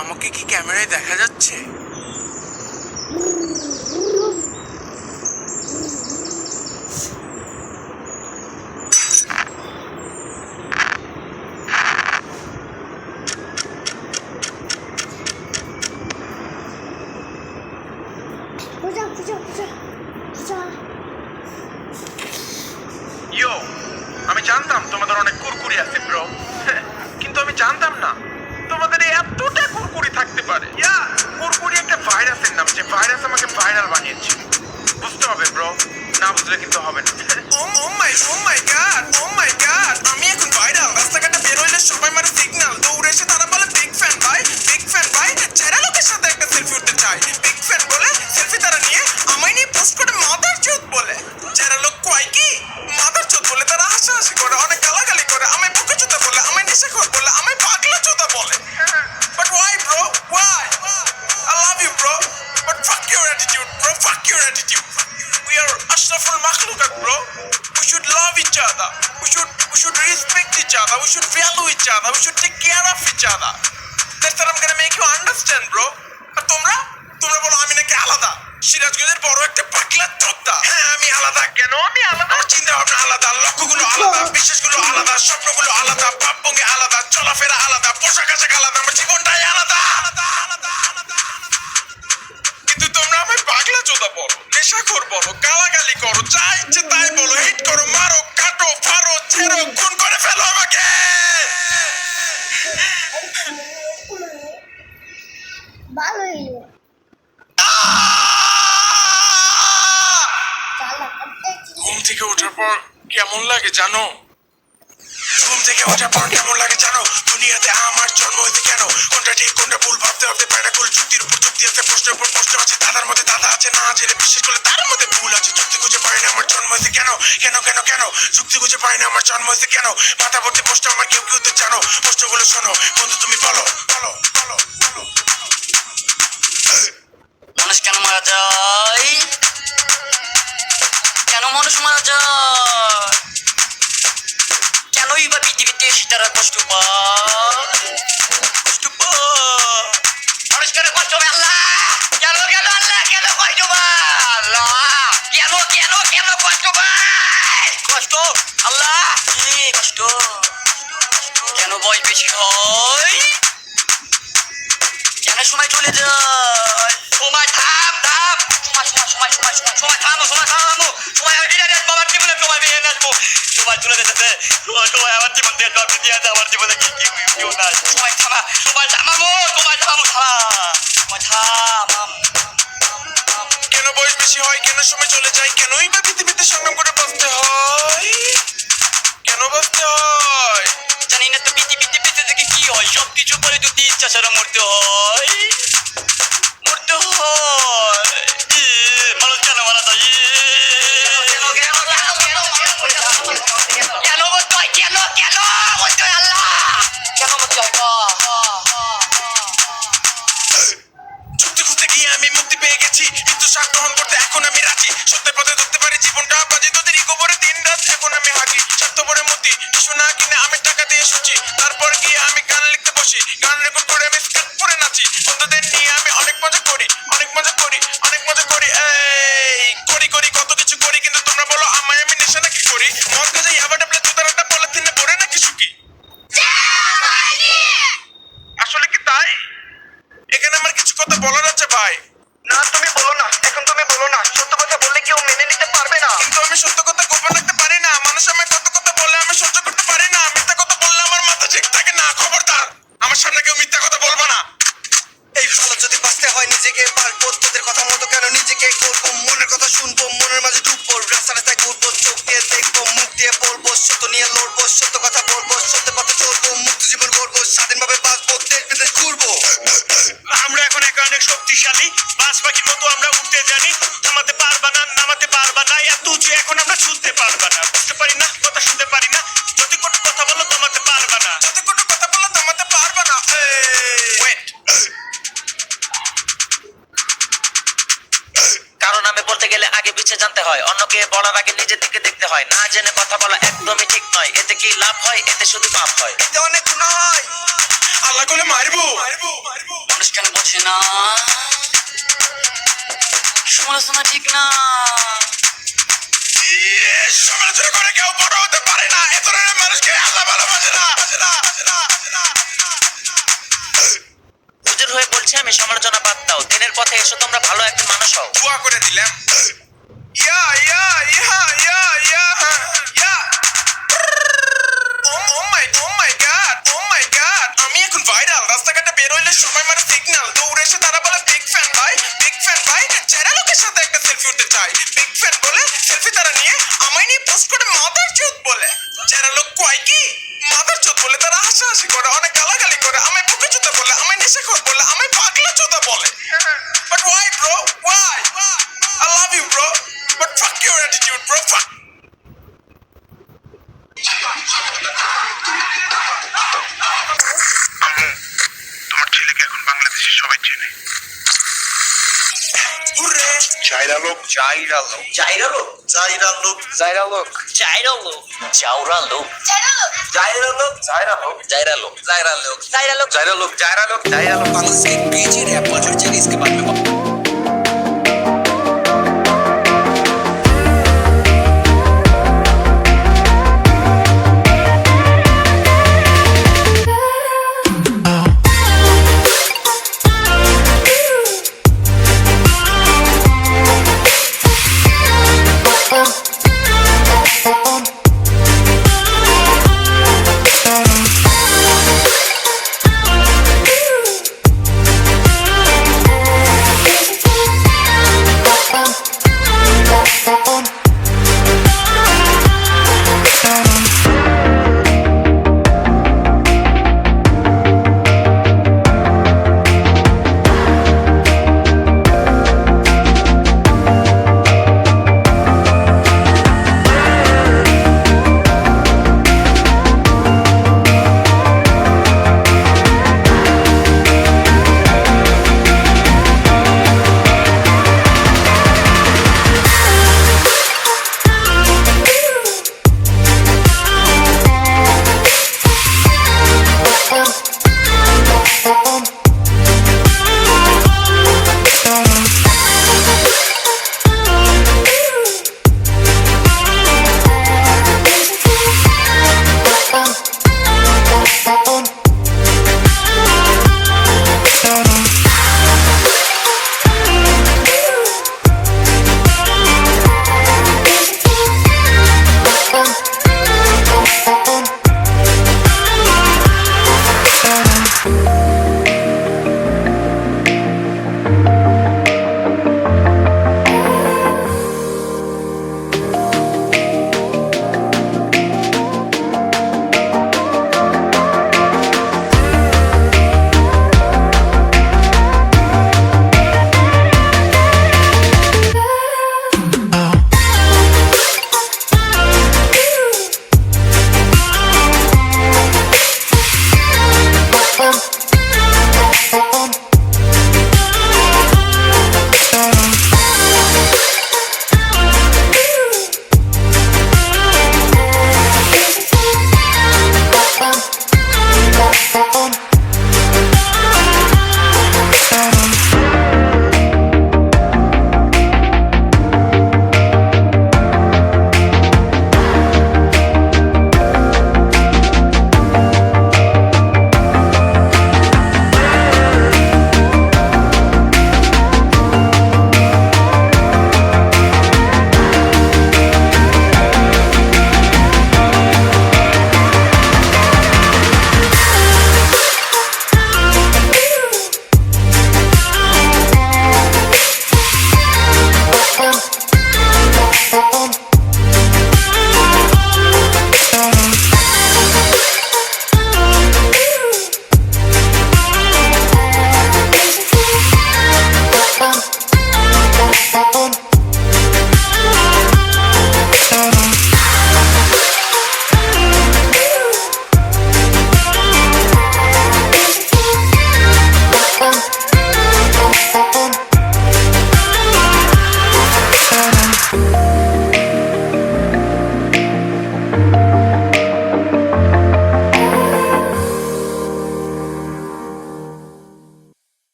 আমাকে কি ক্যামেরায় দেখা যাচ্ছে? ইয়ো, আমি জানতাম তোমাদের অনেক কুরকুরি আছে ব্রো, কিন্তু আমি জানতাম না তোমাদের এতটা কুরকুরি থাকতে পারে। ইয়া, কুরকুরি একটা ভাইরাসের নাম, যে ভাইরাস আমাকে ভাইরাল বানিয়েছে। বুঝতে হবে ব্রো, না বুঝলে কিন্তু হবে না। ও মাই গড, ও মাই গড, আমি এখন ভাইরাল। রাস্তাঘাটে বের হইলে সবাই মারে সিগন্যাল, দৌড়ে এসে তারা বলে বিগ ফ্যান ভাই, বিগ ফ্যান ভাই। যারা লোকের সাথে একটা সেলফি উঠতে চায়, বিগ ফ্যান বলে সেলফি তারা নিয়ে আমায় নিয়ে পোস্ট করে মাদার চোদ বলে। যারা লোক কয় কি মাদার চোদ বলে, তারা হাসাহাসি করে, অনেক গালাগালি করে, আমায় বুকে চোদা বলে, আমায় নেশাখোর বলে, আমায় পাগলা চোদা বলে। But why bro, why? I love you bro, but fuck your attitude bro, fuck your attitude. We are ashraful makhluqat bro. We should love each other. We should respect each other. We should value each other. We should take care of each other. That's what I'm gonna make you understand bro. আর তোমরা বলো আমি নাকি আলাদা, সিরাজগঞ্জের বড় একটা পাগলা চোদা। হ্যাঁ আমি আলাদা। কেন আমি আলাদা? আমার চিন্তা ভাবনা আলাদা, লক্ষ্যগুলো আলাদা, বিশ্বাসগুলো আলাদা, স্বপ্নগুলো আলাদা, ভাবভঙ্গি আলাদা, চলাফেরা আলাদা, পোশাক আশাক আলাদা, আমার জীবনটাই আলাদা। কিন্তু তোমরা আমায় পাগলা চোদা বলো, নেশাখোর বলো, গালাগালি করো, যা ইচ্ছে তাই বলো, হিট করো, মারো, কাটো, ফারো, ছেড়ো, খুন করে ফেলো আমাকে। ঘুম থেকে ওঠার পর কেমন লাগে জানো? ঘুম থেকে ওঠার পর কেমন লাগে জানো? দুনিয়াতে আমার জন্ম হয়েছে কেন? কোনটা ঠিক কোনটা ভুল ভাবতে ভাবতে পারে না। কুল যুক্তির উপর যুক্তি আছে, প্রশ্নের উপর প্রশ্ন আছে, দাদার মধ্যে দাদা আছে, না আছে বিশ্বাস করলে তার মধ্যে ভুল আছে। যুক্তি খুঁজে পাই না আমার জন্ম হয়েছে কেন, কেন কেন কেন? যুক্তি খুঁজে পাই না আমার জন্ম হয়েছে কেন? মাথা ভর্তি প্রশ্ন, আমার কেউ কেউ তো জানো। প্রশ্নগুলো শোনো বন্ধু, তুমি বলো বলো বলো বলো। মানুষ কেন মারা যায়? কেন মানুষ মারা যায়? কেনই বা পৃথিবীতে তারা কষ্ট পায়? কষ্ট পায় মানুষ কেন কষ্ট পায়? আল্লাহ কেন কেন আল্লাহ কেন কষ্ট পায়? আল্লাহ কেন কেন কেন কষ্ট পায়? কষ্ট আল্লাহ কি কষ্ট? কেন বয়স বেশি হয়? কেন সময় চলে যায়? সময় থাম থাম, সময় থামো, সময় আমি ফিরে আসবো, আমার জীবনে সময় ফিরে আসবো। সময় চলে যেতেছে, সময় আমার জীবন দিয়ে জন্ম দিয়ে আছে, আমার জীবনে কি কি কেউ নাই। সময় থামাবো, সময় থাম। কেন বয়স বেশি হয়, কেন সময় চলে যায়, কেনই বা পৃথিবীতে সংগ্রাম করে বাঁচতে হয়, কেন বাঁচতে হয়? জানি না তো পৃথিবীতে বেঁচে থেকে কি হয়, সবকিছু করে যদি ইচ্ছা ছাড়া মরতে হয়, মরতে হয়। মানুষ কেন মারা যায়? কেন মরতে হয়? কেন মরতে হয়? আল্লাহ কেন মরতে হয়? যুক্তি খুঁজতে গিয়ে আমি মুক্তি পেয়ে গেছি, কিন্তু স্বাদ গ্রহণ করতে এখন আমি রাজি। সত্যের পথে ধরতে পারি জীবনটা বাজি, তোদের ইগোবরে দিন রাত এখন আমি হাঁকি। স্বার্থপরে মতি কিছু না কিনে আমি টাকা দিয়ে শুচি, তারপর গিয়ে আমি গান লিখতে বসি, গান রেকর্ড করে আমি স্কেট পরে নাচি। বন্ধুদের নিয়ে আমি অনেক মজা করি, অনেক মজা করি, অনেক মজা করি। এই করি কত কিছু করি, কিন্তু তোমরা বলো আমায় আমি নেশা নাকি করি? মদ গাছে ইয়াবা ডাবলে তোতারাটা পলিথিনে পড়ে নাকি শুকি? আসলে কি তাই? এখানে আমার কিছু কথা বলার আছে ভাই। না তুমি বলো না, এখন তুমি বলো না, সত্য কথা বললে কেউ মেনে নিতে পারবে না। কিন্তু আমি সত্য কথা গোপন রাখতে পারি না, মানুষ আমায় কত কথা বলে আমি সহ্য করতে পারি না। মিথ্যা কথা বললে আমার মাথা ঠিক থাকে না, খবরদার আমার সামনে কেউ মিথ্যা কথা বলবো না। এই ভালো যদি বাঁচতে হয় নিজেকে পারবো, তোদের কথা মতো কেন নিজেকে করবো? মনের কথা শুনবো, মনের মাঝে ডুববো, রাস্তায় ঘুরবো, চোখ দিয়ে দেখবো, মুখ দিয়ে বলবো, সত্য নিয়ে লড়বো, সত্য কথা বলবো, সত্য পথে চলবো, মুক্ত জীবন গড়বো, স্বাধীনভাবে বাঁচবো, দেশ বিদেশ ঘুরবো। আমরা এখন একে অনেক শক্তিশালী, বাজ পাখির মতো আমরা উঠতে জানি। থামাতে পারবা না, নামাতে পারবা না, এত উঁচু এখন আমরা ছুটতে পারবা না। বুঝতে পারি না, কথা শুনতে পারি না, যদি কোনো কথা বলো থামাতে পারবা না, যদি কোনো কথা বলো থামাতে পারবা না। ওয়েট, কারণ আমি বলতে গেলে আগে পিছিয়ে জানতে হয়, অন্যকে বলার আগে নিজের দিকে দেখতে হয়। না জেনে কথা বলা একদমই ঠিক নয়, এতে কি লাভ হয়? এতে শুধু পাপ হয়। এতে অনেক গুনাহ হয়। আল্লাহ করলে মারবো। মানুষ কেন বোঝে না সমালোচনা ঠিক না সমালোচনা করে কেউ বড় হতে পারে না। এ ধরনের মানুষকে আল্লাহ ভালোবাসে না। হুজুর হয়ে বলছে আমি সমালোচনা বাদ দাও, দিনের পথে এসো তোমরা, ভালো একজন মানুষ হও। দোয়া করে দিলাম। ইয়া ইয়া ইয়া ইয়া ইয়া ইয়া ও মাই গড আমি এখন ভাইরাল। রাস্তাঘাটে বের হইলে সবাই মানে সিগন্যাল, দৌড়ে এসে তারা বলে বিগ ফ্যান ভাই, বিগ ফ্যান ভাই। যারা লোকের সাথে একটা সেলফি উঠতে চাই, বিগ ফ্যান বলে সেলফি তারা নিয়ে আমায় নিয়ে পোস্ট করে মাদার চোদ বলে। যারা লোক কয় কি মাদার চোদ বলে, তারা হাসাহাসি করে, অনেক গালাগালি করে, আমায় বুকে চোদা বলে, আমায় নেশাখোর বলে, আমায় পাগলা চোদা বলে। But why bro? Why? I love you bro, but fuck your attitude bro, fuck. তোমার ছেলেকে এখন বাংলাদেশের সবাই চেনে। হুররে! জাইরা লোক জাইরা লোক জাইরা লোক জাইরা লোক জাইরা লোক জাইরা লোক জাউরা লোক জাইরা লোক জাইরা লোক জাইরা লোক জাইরা লোক জাইরা লোক জাইরা লোক জাইরা লোক জাইরা लोग बांग्लादेश के एक बीच रैप मौजूद है, इसके बाद में